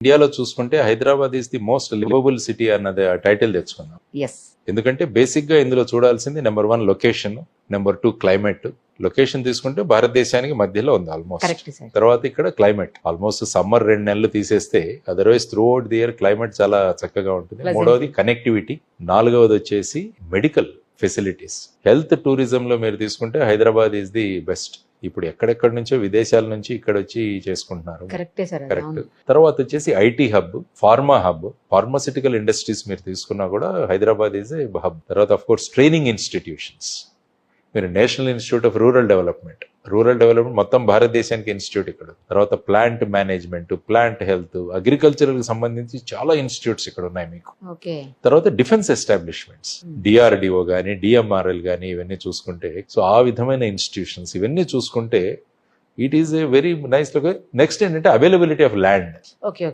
ఇండియాలో చూసుకుంటే Hyderabad is the most liveable city అన్నది ఆ టైటిల్ తెచ్చుకున్నాం. ఎస్ ఎందుకంటే బేసిక్ గా ఇందులో చూడాల్సింది number 1 location, number 2 climate. Location తీసుకుంటే భారతదేశానికి మధ్యలో ఉంది ఆల్మోస్ట్. Correct sir. తర్వాత ఇక్కడ క్లైమేట్ ఆల్మోస్ట్ సమ్మర్ 2 నెలలు తీసేస్తే otherwise through out the year climate చాలా చక్కగా ఉంటుంది. Pleasant. మూడవది కనెక్టివిటీ, నాలుగవది వచ్చేసి మెడికల్ ఫెసిలిటీస్. హెల్త్ టూరిజం లో మీరు తీసుకుంటే హైదరాబాద్ ఈస్ ది బెస్ట్. ఇప్పుడు ఎక్కడెక్కడి నుంచో విదేశాల నుంచి ఇక్కడ వచ్చి చేసుకుంటున్నారు. కరెక్టే సార్. కరెక్ట్. తర్వాత వచ్చేసి IT hub, pharma hub, pharmaceutical industries మీరు తీసుకున్నా కూడా హైదరాబాద్ ఈజ్ ఏ హబ్. తర్వాత ఆఫ్ కోర్స్ ట్రైనింగ్ ఇన్స్టిట్యూషన్స్. మీరు national institute of rural development మొత్తం భారతదేశానికి ఇన్స్టిట్యూట్ ఇక్కడ. తర్వాత plant management, plant health, agricultural కి సంబంధించి చాలా ఇన్స్టిట్యూట్స్ ఇక్కడ ఉన్నాయి మీకు. ఓకే. తర్వాత డిఫెన్స్ ఎస్టాబ్లిష్మెంట్స్, డిఆర్డిఓ గానీ, డిఎంఆర్ఎల్ గానీ ఇవన్నీ చూసుకుంటే, సో ఆ విధమైన ఇన్స్టిట్యూషన్స్ ఇవన్నీ చూసుకుంటే it is a very nice. Next ఏంటంటే అవైలబిలిటీ ఆఫ్ ల్యాండ్. ఓకే.